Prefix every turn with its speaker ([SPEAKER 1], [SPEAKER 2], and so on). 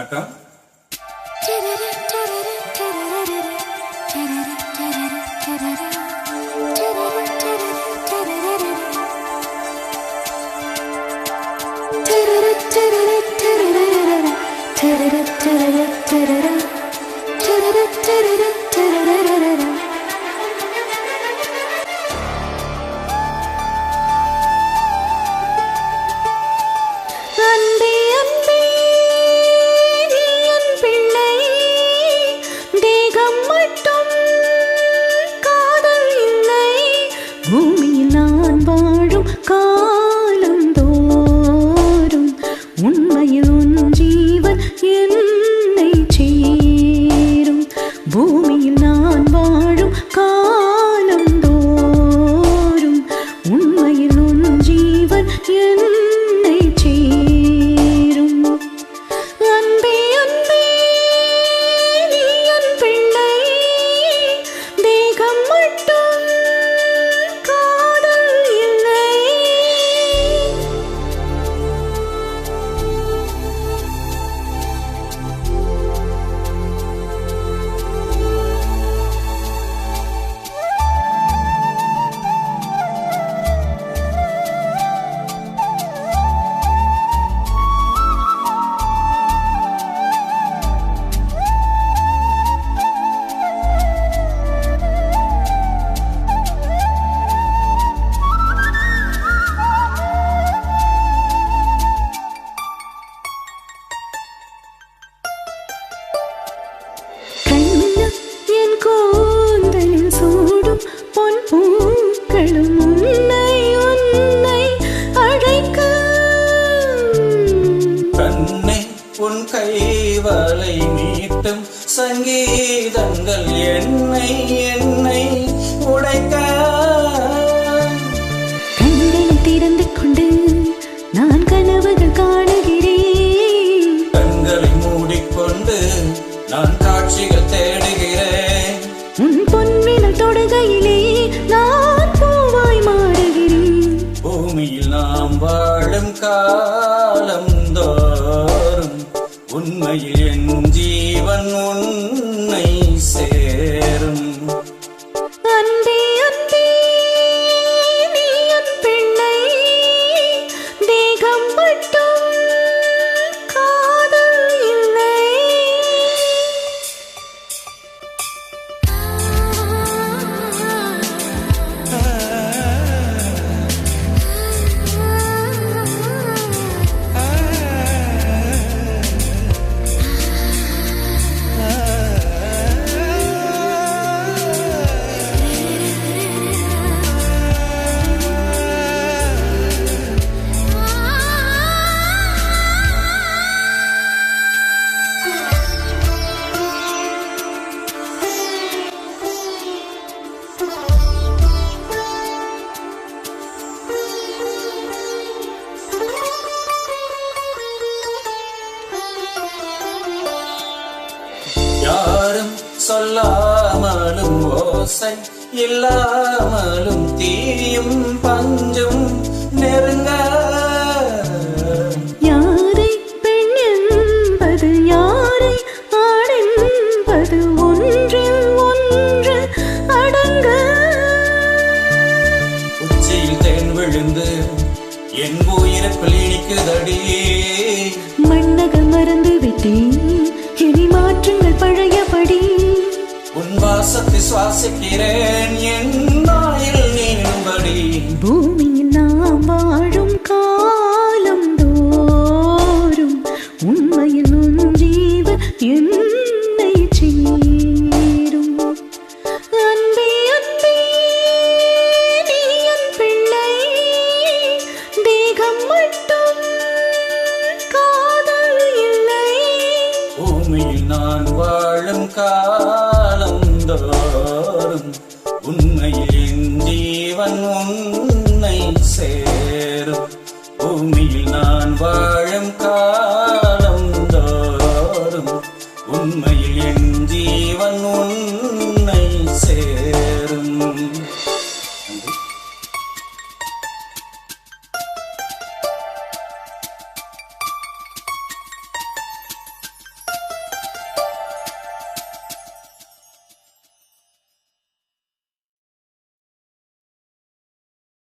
[SPEAKER 1] வணக்கம்.
[SPEAKER 2] பூமியில் நான் வாழும் காலந்தோறும் உண்மையில் உன் ஜீவன் என்னை சேரும். பூமியில் நான் வாழும் காலந்தோறும் உண்மையில் உன் ஜீவன் என்னை சேரும். அன்பே அன்பே நீ என் பிள்ளை, தேகம் மட்டும் பூக்களும் உன்னை உன்னை அழைக்க.
[SPEAKER 1] கண்ணே உன் கைவளை நீட்டும் சங்கீதங்கள் என்னை என்னை உடைக்க.
[SPEAKER 2] கண்களை திறந்து கொண்டு நான் கனவுகள் காணுகிறேன்.
[SPEAKER 1] கண்களை மூடிக்கொண்டு நான் காட்சிகள் தேடுகிறேன்.
[SPEAKER 2] உன் பொன்விரல் தொடுகையிலே நான் பூவாய் மாறுகிறேன்.
[SPEAKER 1] பூமியில் நாம் வாழும் காலந்தோறும் உண்மையில் என் ஜீவன் உன்னை சேரும்.
[SPEAKER 2] அன்பே அன்பே நீ என் பிள்ளை, தேகம் மட்டும் காதல் இல்லை.
[SPEAKER 1] யாரும் சொல்லாமலும் ஓசை இல்லாமலும் தீயும் பஞ்சும் நெருங்க.
[SPEAKER 2] யாரை பெண் என்பது யாரை ஆண் என்பது ஒன்றில் ஒன்று அடங்க.
[SPEAKER 1] உச்சியில் தேன் விழுந்து என் உயிரப்பில் இனிக்குதடி.
[SPEAKER 2] மண்ணகம் மறந்து விட்டேன், இனி மாற்றுங்கள் பழையபடி.
[SPEAKER 1] உன் வாசத்தை சுவாசிக்கிறேன், என் நாயில் நீளும்படி.
[SPEAKER 2] பூமியில் நாம் வாழும் காலம் தோறும் உண்மையில் உன் ஜீவன் என்னை சேரும். அன்பே அன்பே நீ என் பிள்ளை, தேகம் மட்டும் காதல் இல்லை.
[SPEAKER 1] பூமியில் நான் வாழும்